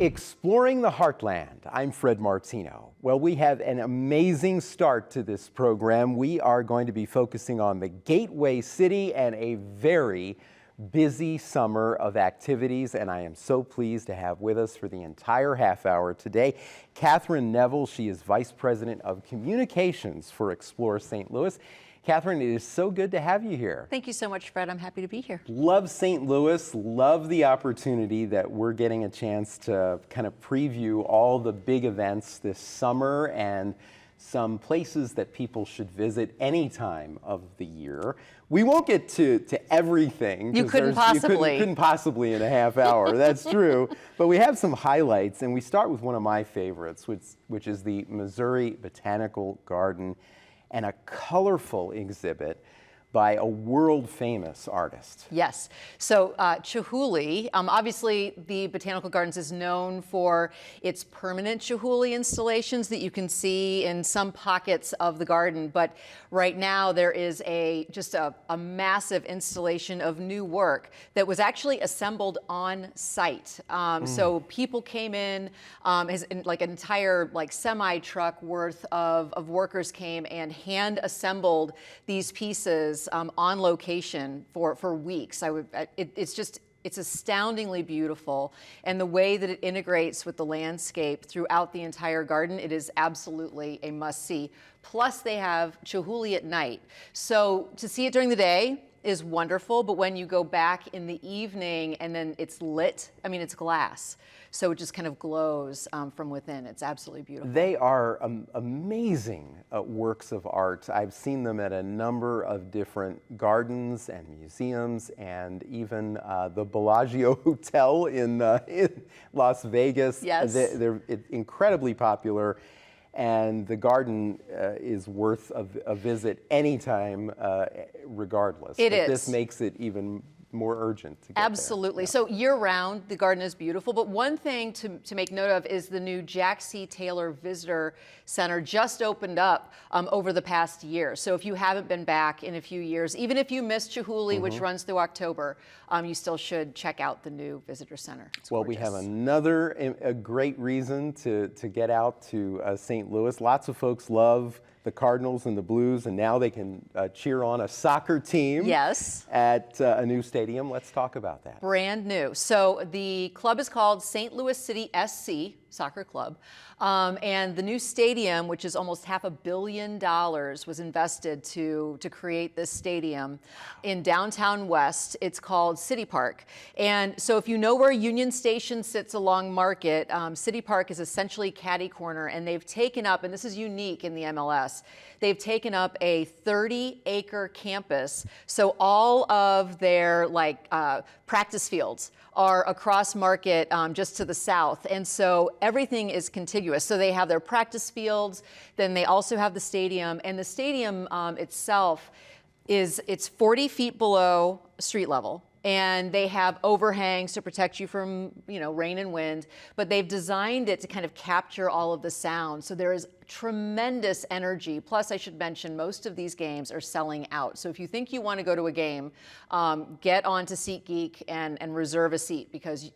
Exploring the Heartland. I'm Fred Martino. Well, we have an amazing start to this program. We are going to be focusing on the Gateway City and a very busy summer of activities, and I am so pleased to have with us for the entire half hour today Catherine Neville. She is Vice President of Communications for Explore St. Louis. Catherine, it is so good to have you here. Thank you so much, Fred. I'm happy to be here. Love St. Louis, love the opportunity that we're getting a chance to kind of preview all the big events this summer and some places that people should visit any time of the year. We won't get to everything. You couldn't possibly. You couldn't possibly in a half hour, that's true. But we have some highlights, and we start with one of my favorites, which is the Missouri Botanical Garden, and a colorful exhibit by a world-famous artist. Yes. So Chihuly, obviously the Botanical Gardens is known for its permanent Chihuly installations that you can see in some pockets of the garden. But right now there is just a massive installation of new work that was actually assembled on site. So people came in, like an entire semi-truck worth of workers came and hand assembled these pieces on location for weeks. It's astoundingly beautiful, and the way that it integrates with the landscape throughout the entire garden, it is absolutely a must-see. Plus, they have Chihuly at night. So to see it during the day is wonderful, but when you go back in the evening and then it's lit, I mean, it's glass. So it just kind of glows from within. It's absolutely beautiful. They are amazing works of art. I've seen them at a number of different gardens and museums, and even the Bellagio Hotel in Las Vegas. Yes. They're incredibly popular, and the garden is worth a visit anytime, regardless. It is. This makes it even more urgent to get Absolutely. there. Yeah. So year-round, the garden is beautiful. But one thing to make note of is the new Jack C. Taylor Visitor Center just opened up over the past year. So if you haven't been back in a few years, even if you missed Chihuly, which runs through October, you still should check out the new Visitor Center. It's well, gorgeous. we have a great reason to get out to St. Louis. Lots of folks love the Cardinals and the Blues, and now they can cheer on a soccer team. Yes. At a new stadium. Let's talk about that. Brand new. So the club is called St. Louis City SC Soccer Club, and the new stadium, which is almost $500 million, was invested to create this stadium in downtown West. It's called City Park, and so if you know where Union Station sits along Market, City Park is essentially catty corner, and they've taken up, and this is unique in the MLS, they've taken up a 30-acre campus. So all of their practice fields are across Market, just to the south. And so everything is contiguous. So they have their practice fields, then they also have the stadium. And the stadium itself it's 40 feet below street level. And they have overhangs to protect you from, rain and wind. But they've designed it to kind of capture all of the sound. So there is tremendous energy. Plus, I should mention, most of these games are selling out. So if you think you want to go to a game, get on to SeatGeek and reserve a seat, because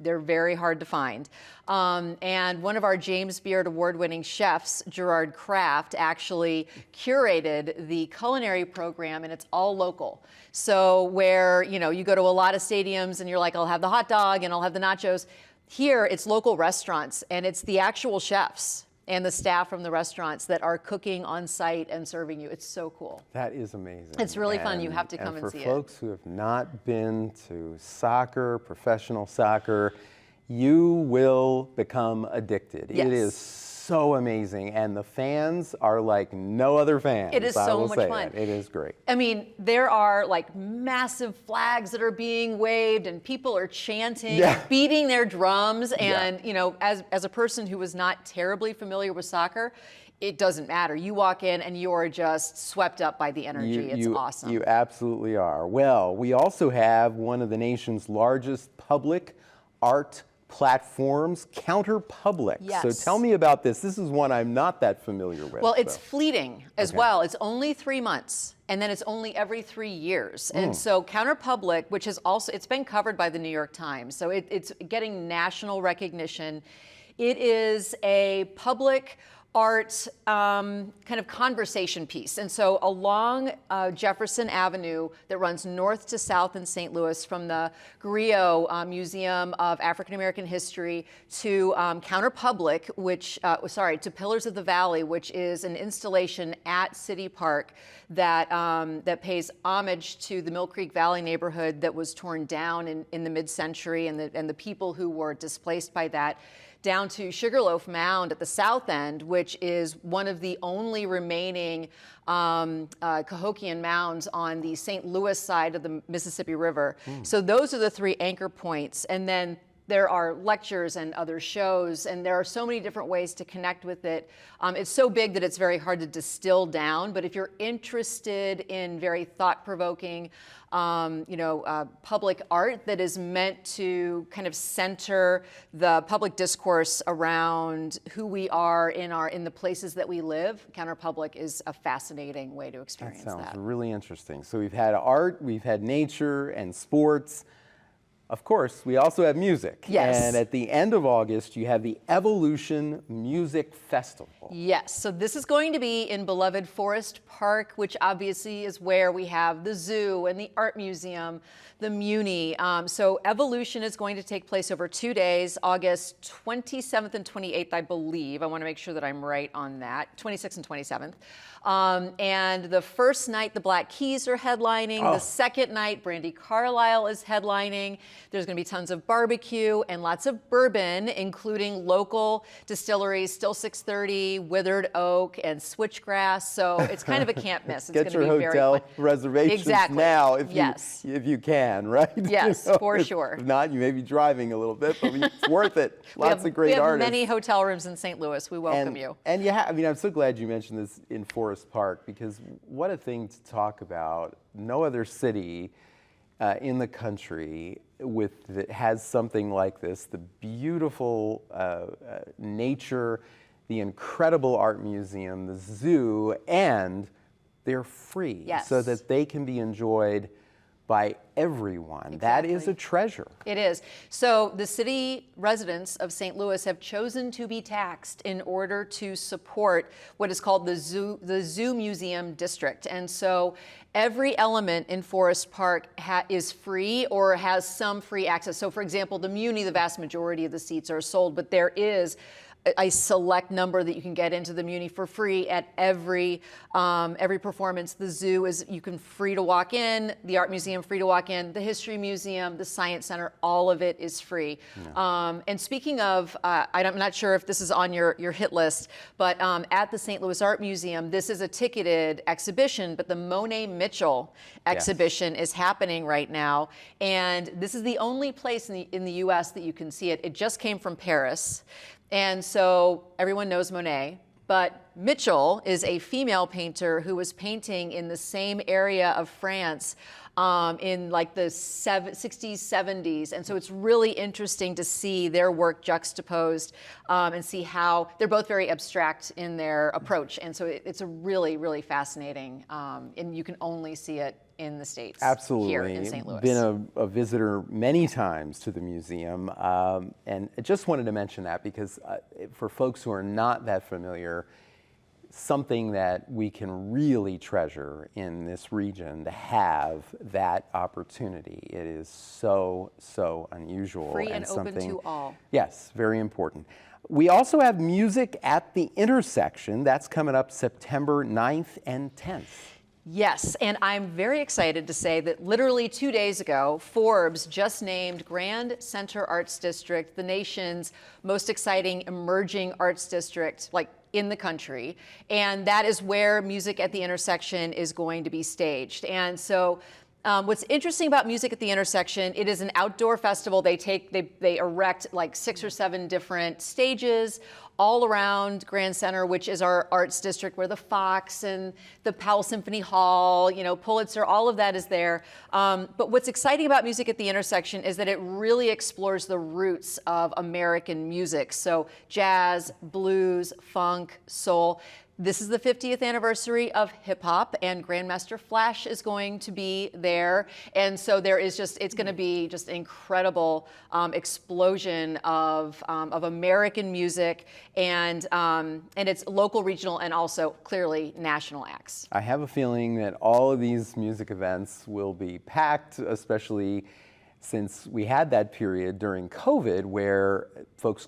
they're very hard to find. And one of our James Beard award-winning chefs, Gerard Kraft, actually curated the culinary program, and it's all local. So where, you go to a lot of stadiums and you're like, I'll have the hot dog and I'll have the nachos. Here, it's local restaurants, and it's the actual chefs and the staff from the restaurants that are cooking on site and serving you. It's so cool. That is amazing. It's really fun. You have to come and see it. For folks who have not been to soccer, professional soccer, you will become addicted. Yes. It is so amazing, and the fans are like no other fans. It is so much fun. It is great. I mean, there are massive flags that are being waved, and people are chanting, beating their drums, and as a person who was not terribly familiar with soccer, it doesn't matter. You walk in and you are just swept up by the energy. It's awesome. You absolutely are. Well, we also have one of the nation's largest public art platforms, Counterpublic. Yes. So tell me about this. This is one I'm not that familiar with. Well, it's fleeting as well. It's only 3 months. and then it's only every 3 years. And so Counterpublic, which is also, it's been covered by the New York Times, so it's getting national recognition. It is a public art kind of conversation piece. And so along Jefferson Avenue that runs north to south in St. Louis, from the Griot Museum of African American History to Counterpublic, which, to Pillars of the Valley, which is an installation at City Park that, that pays homage to the Mill Creek Valley neighborhood that was torn down in the mid-century, and the people who were displaced by that, down to Sugarloaf Mound at the south end, which is one of the only remaining Cahokian mounds on the St. Louis side of the Mississippi River. So those are the 3 anchor points. And then there are lectures and other shows, and there are so many different ways to connect with it. It's so big that it's very hard to distill down, but if you're interested in very thought-provoking, public art that is meant to kind of center the public discourse around who we are in the places that we live, Counterpublic is a fascinating way to experience that. Sounds really interesting. So we've had art, we've had nature and sports. Of course, we also have music. Yes. And at the end of August, you have the Evolution Music Festival. Yes. So this is going to be in beloved Forest Park, which obviously is where we have the zoo and the art museum, the Muni. So Evolution is going to take place over 2 days, August 27th and 28th, I believe. I want to make sure that I'm right on that, 26th and 27th. And the first night, the Black Keys are headlining. The second night, Brandi Carlile is headlining. There's going to be tons of barbecue and lots of bourbon, including local distilleries, Still 630, Withered Oak, and Switchgrass. So it's kind of a can't miss. It's Get your going to be hotel very fun. reservations now if you can, right? Yes, for sure. If not, you may be driving a little bit, but it's worth it. Lots of great artists. We have many hotel rooms in St. Louis. We welcome you. And I'm so glad you mentioned this in Forest Park, because what a thing to talk about. No other city in the country that has something like this, the beautiful nature, the incredible art museum, the zoo, and they're free. Yes. So that they can be enjoyed by everyone. Exactly. That is a treasure. It is. So the city residents of St. Louis have chosen to be taxed in order to support what is called the Zoo Museum District. And so every element in Forest Park is free or has some free access. So for example, the Muni, the vast majority of the seats are sold, but there is a select number that you can get into the Muni for free at every performance. The zoo is, you can free to walk in, the art museum free to walk in, the history museum, the science center, all of it is free. Yeah. And speaking of, I'm not sure if this is on your hit list, but at the St. Louis Art Museum, this is a ticketed exhibition, but the Monet Mitchell exhibition is happening right now. And this is the only place in the US that you can see it. It just came from Paris. And so everyone knows Monet, but Mitchell is a female painter who was painting in the same area of France in like the 60s, 70s. And so it's really interesting to see their work juxtaposed and see how they're both very abstract in their approach. And so it's a really, really fascinating, and you can only see it in the States. Absolutely. Here in St. Louis. Been a visitor many times to the museum, and I just wanted to mention that because for folks who are not that familiar, something that we can really treasure in this region to have that opportunity. It is so, so unusual. Free and open to all. Yes, very important. We also have Music at the Intersection. That's coming up September 9th and 10th. Yes, and I'm very excited to say that literally 2 days ago, Forbes just named Grand Center Arts District the nation's most exciting emerging arts district, like in the country. And that is where Music at the Intersection is going to be staged. And so what's interesting about Music at the Intersection, it is an outdoor festival. They erect like 6 or 7 different stages all around Grand Center, which is our arts district, where the Fox and the Powell Symphony Hall, Pulitzer, all of that is there. But what's exciting about Music at the Intersection is that it really explores the roots of American music. So jazz, blues, funk, soul. This is the 50th anniversary of hip hop, and Grandmaster Flash is going to be there. And so there is it's going to be just an incredible explosion of American music, and it's local, regional, and also clearly national acts. I have a feeling that all of these music events will be packed, especially since we had that period during COVID where folks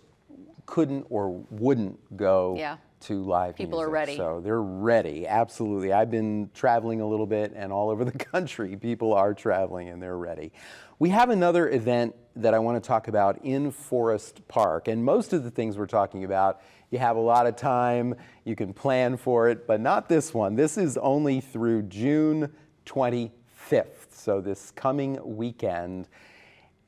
couldn't or wouldn't go to live People music. are ready. So they're ready, absolutely. I've been traveling a little bit, and all over the country, people are traveling and they're ready. We have another event that I want to talk about in Forest Park, and most of the things we're talking about, you have a lot of time, you can plan for it, but not this one. This is only through June 25th, so this coming weekend.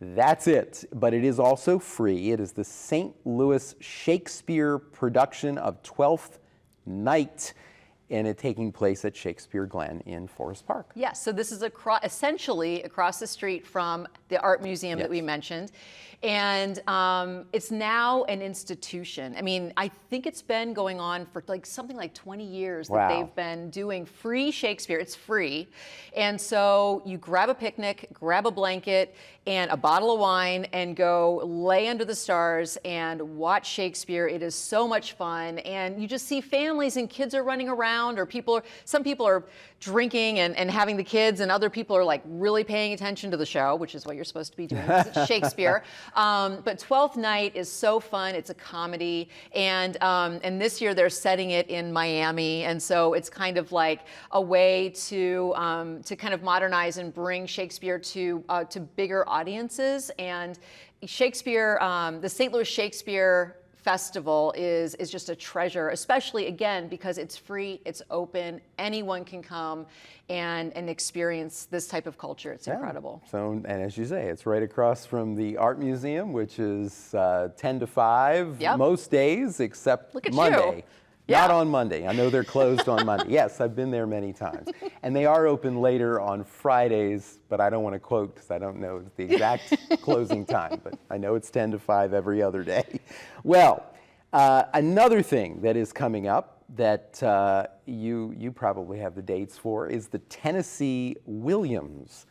That's it, but it is also free. It is the St. Louis Shakespeare production of Twelfth Night, and it taking place at Shakespeare Glen in Forest Park. Yes, so this is essentially across the street from the art museum that we mentioned. And it's now an institution. I mean, I think it's been going on for something like 20 years that they've been doing free Shakespeare. It's free. And so you grab a picnic, grab a blanket, and a bottle of wine, and go lay under the stars and watch Shakespeare. It is so much fun. And you just see families and kids are running around, or some people are drinking and having the kids, and other people are really paying attention to the show, which is what you're supposed to be doing because it's Shakespeare. But Twelfth Night is so fun. It's a comedy, and this year they're setting it in Miami, and so it's kind of like a way to kind of modernize and bring Shakespeare to bigger audiences. And Shakespeare, the St. Louis Shakespeare Festival is just a treasure, especially again because it's free, it's open, anyone can come and experience this type of culture. It's incredible. So, and as you say, it's right across from the art museum, which is 10 to 5 most days except Monday. Not on Monday. I know they're closed on Monday. Yes, I've been there many times. And they are open later on Fridays, but I don't want to quote because I don't know the exact closing time, but I know it's 10 to 5 every other day. Well, another thing that is coming up that you probably have the dates for is the Tennessee Williams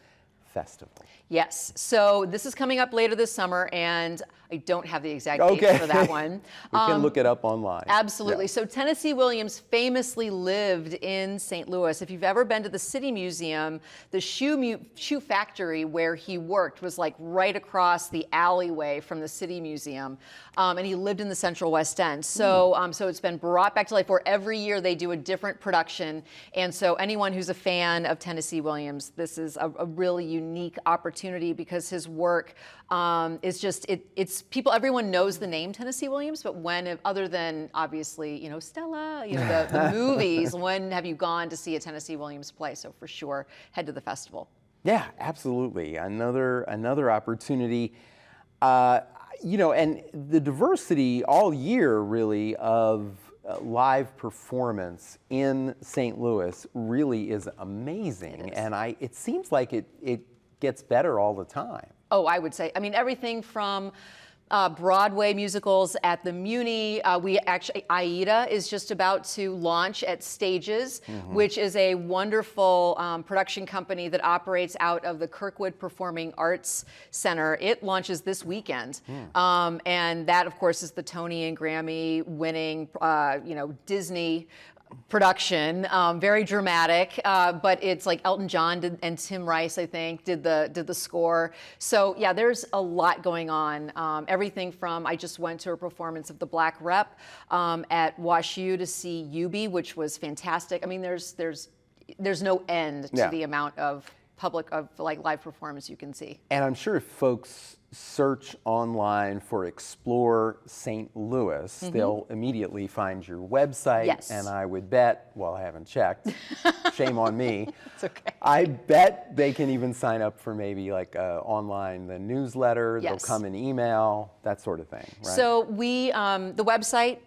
Festival. Yes, so this is coming up later this summer, and I don't have the exact date for that one. We can look it up online. Absolutely. So Tennessee Williams famously lived in St. Louis. If you've ever been to the City Museum, the shoe factory where he worked was right across the alleyway from the City Museum, and he lived in the Central West End. So, so it's been brought back to life where every year they do a different production, and so anyone who's a fan of Tennessee Williams, this is a really unique opportunity because his work is just it's people. Everyone knows the name Tennessee Williams, but other than obviously Stella, the movies, when have you gone to see a Tennessee Williams play? So for sure, head to the festival. Yeah, absolutely. Another opportunity. And the diversity all year really of live performance in St. Louis really is amazing, and it seems like it gets better all the time. Oh, I would say. I mean, everything from Broadway musicals at the Muni. Aida is just about to launch at Stages, which is a wonderful production company that operates out of the Kirkwood Performing Arts Center. It launches this weekend. And that, of course, is the Tony and Grammy winning, Disney production, very dramatic, but it's like Elton John and Tim Rice, I think, did the score. So yeah, there's a lot going on. Everything from, I just went to a performance of The Black Rep at WSIU to see Yubi, which was fantastic. I mean, there's no end to the amount of live performance you can see. And I'm sure if folks search online for Explore St. Louis, they'll immediately find your website. Yes. And I would bet, well, I haven't checked, shame on me. It's okay. I bet they can even sign up for maybe online, the newsletter, they'll come in email, that sort of thing, right? So the website,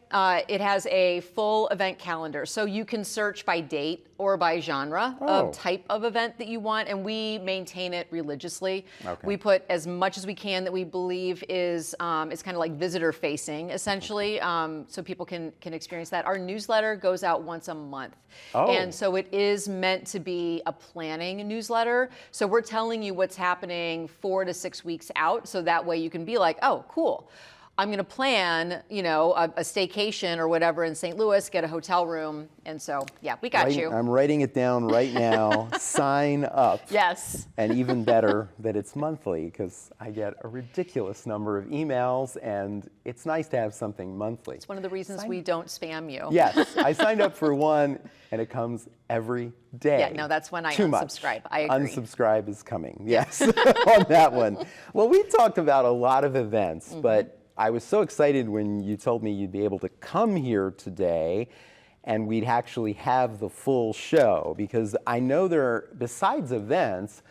it has a full event calendar. So you can search by date or by genre of type of event that you want, and we maintain it religiously. Okay. We put as much as we can hand that we believe is kind of like visitor facing, essentially, so people can experience that. Our newsletter goes out once a month. Oh. And so it is meant to be a planning newsletter. So we're telling you what's happening 4 to 6 weeks out, so that way you can be like, oh, cool. I'm going to plan, a staycation or whatever in St. Louis, get a hotel room. And so, yeah, we got you. I'm writing it down right now. Sign up. Yes. And even better that it's monthly, because I get a ridiculous number of emails, and it's nice to have something monthly. It's one of the reasons we don't spam you. Yes, I signed up for one, and it comes every day. Yeah, no, that's when I Too unsubscribe. Much. I agree. Unsubscribe is coming, yes, on that one. Well, we talked about a lot of events, but I was so excited when you told me you'd be able to come here today and we'd actually have the full show, because I know besides events,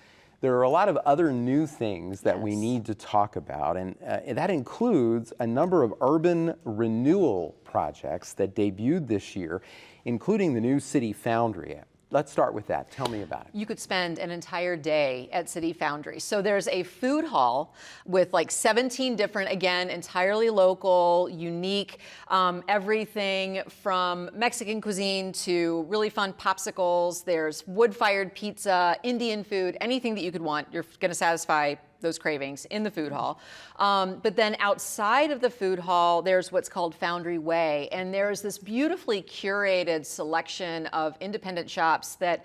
there are a lot of other new things that we need to talk about, and that includes a number of urban renewal projects that debuted this year, including the new City Foundry. Let's start with that. Tell me about it. You could spend an entire day at City Foundry. So there's a food hall with like 17 different, again, entirely local, unique, everything from Mexican cuisine to really fun popsicles. There's wood-fired pizza, Indian food, anything that you could want. You're going to satisfy those cravings in the food hall. But then outside of the food hall, there's what's called Foundry Way. And there's this beautifully curated selection of independent shops that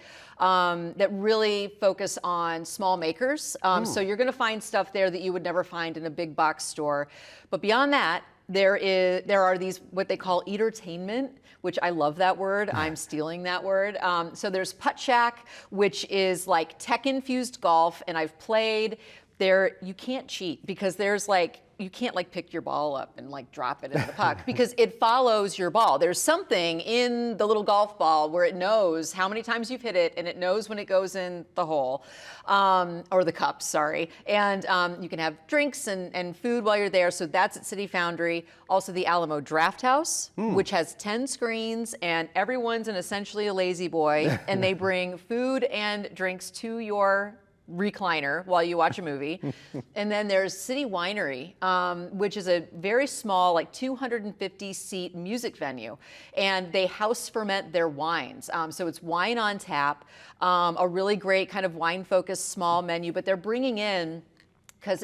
really focus on small makers. So you're gonna find stuff there that you would never find in a big box store. But beyond that, there are these, what they call eatertainment, which I love that word. I'm stealing that word. So there's Putt Shack, which is like tech-infused golf, and I've played. You can't cheat, because there's like, you can't like pick your ball up and like drop it into the puck, because it follows your ball. There's something in the little golf ball where it knows how many times you've hit it, and it knows when it goes in the hole, or the cup, sorry. And you can have drinks and food while you're there. So that's at City Foundry. Also the Alamo Draft House, which has 10 screens, and everyone's essentially a lazy boy, and they bring food and drinks to your recliner while you watch a movie. And then there's City Winery, which is a very small, like 250-seat music venue. And they house ferment their wines. So it's wine on tap, a really great kind of wine-focused small menu, but they're bringing in, because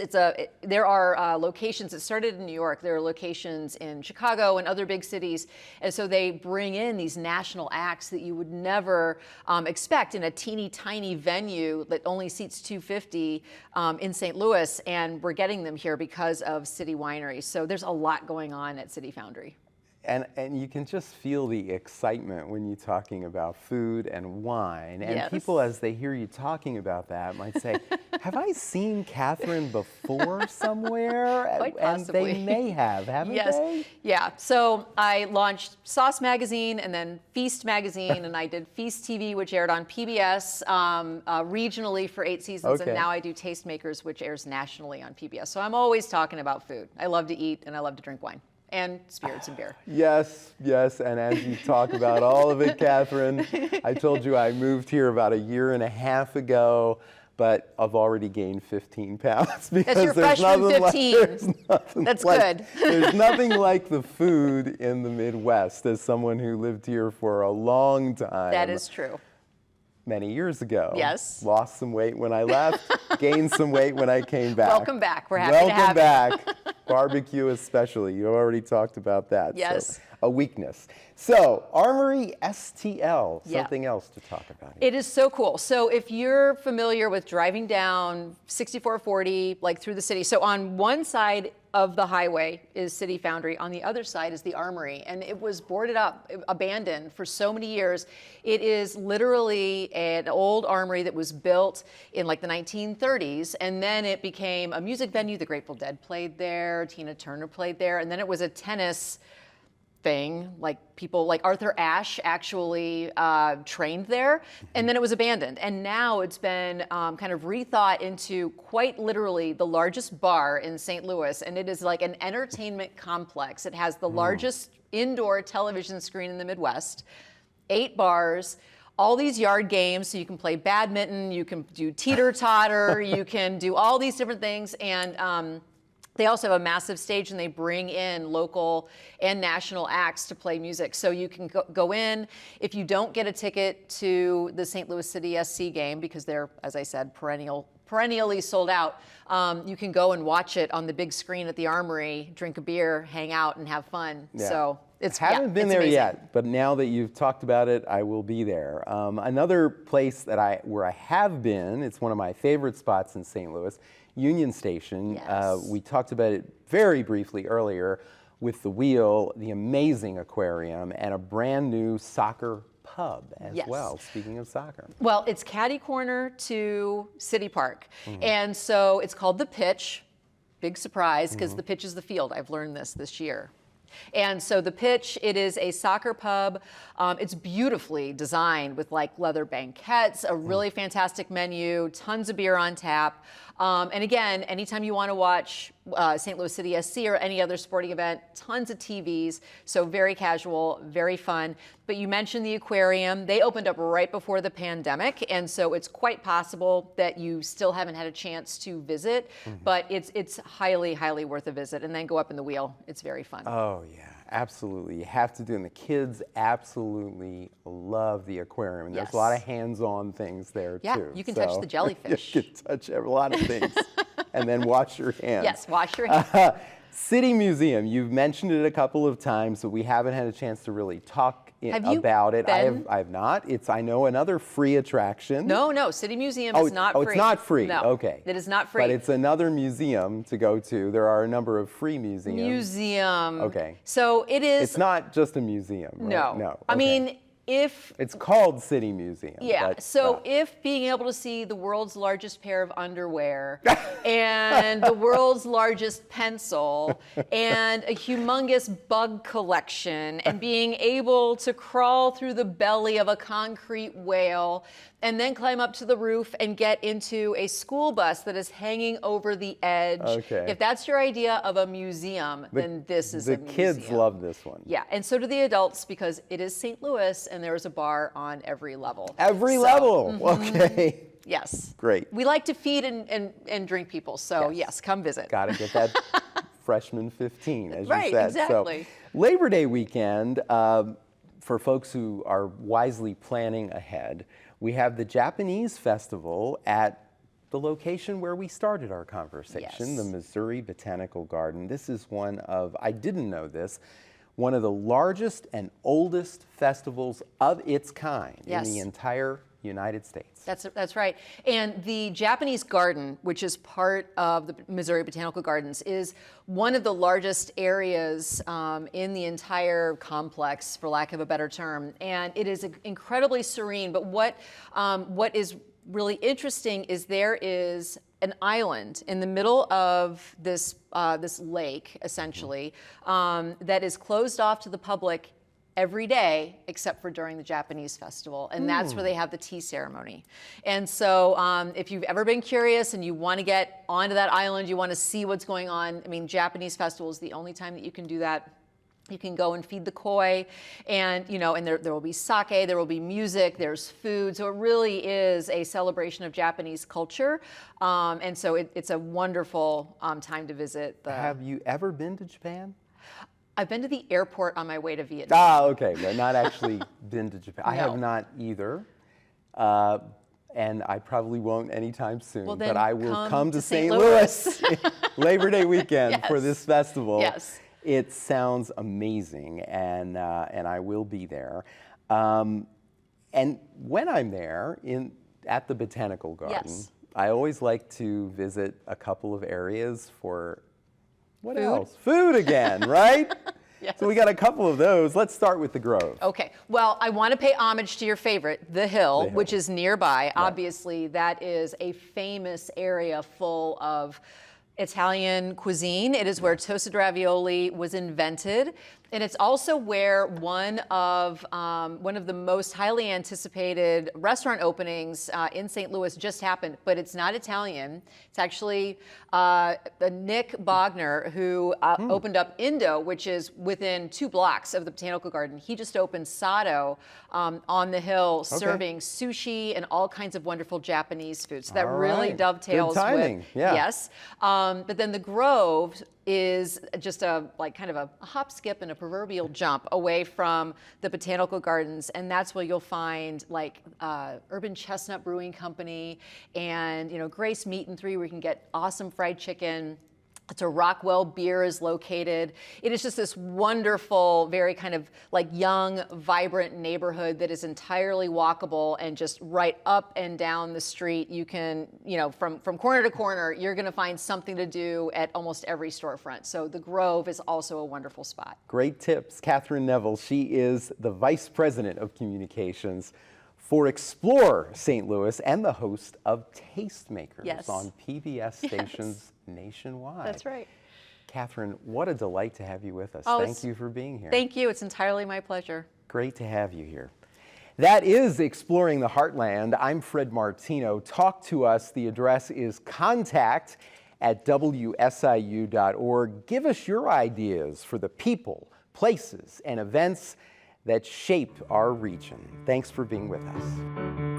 there are locations. It started in New York. There are locations in Chicago and other big cities, and so they bring in these national acts that you would never expect in a teeny tiny venue that only seats 250 in St. Louis, and we're getting them here because of City Winery. So there's a lot going on at City Foundry. And you can just feel the excitement when you're talking about food and wine. And Yes. people, as they hear you talking about that, might say, have I seen Catherine before somewhere? Quite possibly. And they may have, haven't Yes. they? Yeah. So I launched Sauce Magazine and then Feast Magazine, and I did Feast TV, which aired on PBS regionally for 8 seasons. Okay. And now I do Tastemakers, which airs nationally on PBS. So I'm always talking about food. I love to eat and I love to drink wine and spirits and beer. Yes, yes, and as you talk about all of it, Catherine, I told you I moved here about 1.5 years ago, but I've already gained 15 pounds. That's your freshman 15. That's good. There's nothing like the food in the Midwest, as someone who lived here for a long time. That is true. Many years ago. Yes. Lost some weight when I left, gained some weight when I came back. Welcome back. We're happy to have Welcome back. Barbecue especially. You already talked about that. Yes. So, a weakness. So, Armory STL, something else to talk about here. It is so cool. So if you're familiar with driving down 6440, like through the city, so on one side of the highway is City Foundry, on the other side is the Armory, and it was boarded up, abandoned for so many years. It is literally an old armory that was built in like the 1930s, and then it became a music venue. The Grateful Dead played there, Tina Turner played there, and then it was a tennis thing, like people like Arthur Ashe actually trained there, and then it was abandoned. And now it's been kind of rethought into quite literally the largest bar in St. Louis, and it is like an entertainment complex. It has the largest indoor television screen in the Midwest, 8 bars, all these yard games, so you can play badminton, you can do teeter-totter, you can do all these different things, and they also have a massive stage, and they bring in local and national acts to play music. So you can go in. If you don't get a ticket to the St. Louis City SC game, because they're, as I said, perennially sold out, you can go and watch it on the big screen at the Armory, drink a beer, hang out, and have fun. Yeah. So haven't been there amazing. yet, but now that you've talked about it, I will be there. Another place where I have been, it's one of my favorite spots in St. Louis, Union Station. Yes. We talked about it very briefly earlier with the wheel, the amazing aquarium, and a brand new soccer pub as Yes. well, speaking of soccer. Well, it's catty corner to City Park. And so it's called The Pitch. Big surprise, because the pitch is the field. I've learned this year. And so the pitch, it is a soccer pub. It's beautifully designed with like leather banquettes, a really fantastic menu, tons of beer on tap. And again, anytime you want to watch St. Louis City SC or any other sporting event, tons of TVs. So very casual, very fun. But you mentioned the aquarium. They opened up right before the pandemic. And so it's quite possible that you still haven't had a chance to visit, but it's highly, highly worth a visit. And then go up in the wheel. It's very fun. Oh, yeah, absolutely. You have to do it. And the kids absolutely love the aquarium. And there's a lot of hands-on things there, Yeah, too. you can touch the jellyfish. You can touch a lot of things. And then wash your hands. Yes, wash your hands. City Museum, you've mentioned it a couple of times, but we haven't had a chance to really talk Have you about it. been? I have not. It's, I know, another free attraction. No, City Museum is not free. Oh, it's not free. No, Okay. it is not free. But it's another museum to go to. There are a number of free museums. Museum. Okay. So it is. It's not just a museum, right? No. No. I okay. mean, if. It's called City Museum. Yeah. but, So if being able to see the world's largest pair of underwear and the world's largest pencil and a humongous bug collection and being able to crawl through the belly of a concrete whale and then climb up to the roof and get into a school bus that is hanging over the edge. Okay. If that's your idea of a museum, then this is a The museum. kids love this one. Yeah, and so do the adults, because it is St. Louis and there is a bar on every level. Every So, level. Okay. Yes. Great. We like to feed and drink people, so yes, come visit. Got to get that freshman 15, as Right, you said. exactly. So, Labor Day weekend, for folks who are wisely planning ahead, we have the Japanese Festival at the location where we started our conversation, Yes. the Missouri Botanical Garden. This is one of, I didn't know this, one of the largest and oldest festivals of its kind Yes. in the entire United States. That's right. And the Japanese garden, which is part of the Missouri Botanical Gardens, is one of the largest areas in the entire complex, for lack of a better term. And it is incredibly serene. But what is really interesting is there is an island in the middle of this lake, essentially, that is closed off to the public every day except for during the Japanese festival, and that's where they have the tea ceremony. And so if you've ever been curious and you want to get onto that island, you want to see what's going on, I mean, Japanese festival is the only time that you can do that. You can go and feed the koi, and and there will be sake, there will be music, there's food. So it really is a celebration of Japanese culture, and so it's a wonderful time to visit. Have you ever been to Japan? I've been to the airport on my way to Vietnam. Ah, okay, but not actually been to Japan. I have No. not either, and I probably won't anytime soon. Well, but then I will come to St. St. Louis Labor Day weekend for Yes. this festival. Yes. It sounds amazing, and I will be there. And when I'm there at the Botanical Garden, Yes. I always like to visit a couple of areas for what Food? else? Food again, right? Yes. So we got a couple of those. Let's start with the Grove. Okay, well, I want to pay homage to your favorite, The Hill, The Hill. which is nearby. Obviously, that is a famous area full of Italian cuisine. It is where toasted ravioli was invented. And it's also where one of the most highly anticipated restaurant openings in St. Louis just happened, but it's not Italian. It's actually Nick Bogner, who opened up Indo, which is within 2 blocks of the Botanical Garden. He just opened Sado on the hill, serving sushi and all kinds of wonderful Japanese food. So that really dovetails Good timing. with, yeah. yes. But then the Grove is just kind of a hop, skip, and a proverbial jump away from the Botanical Gardens, and that's where you'll find Urban Chestnut Brewing Company and Grace Meat and Three, where you can get awesome fried chicken. It's where Rockwell Beer is located. It is just this wonderful, very kind of young, vibrant neighborhood that is entirely walkable and just right up and down the street. You can, from corner to corner, you're going to find something to do at almost every storefront. So the Grove is also a wonderful spot. Great tips. Catherine Neville, she is the Vice President of Communications for Explore St. Louis and the host of Tastemakers on PBS stations nationwide. That's right. Catherine, what a delight to have you with us. Oh, Thank you for being here. Thank you. It's entirely my pleasure. Great to have you here. That is Exploring the Heartland. I'm Fred Martino. Talk to us. The address is contact@wsiu.org. Give us your ideas for the people, places, and events that shape our region. Thanks for being with us.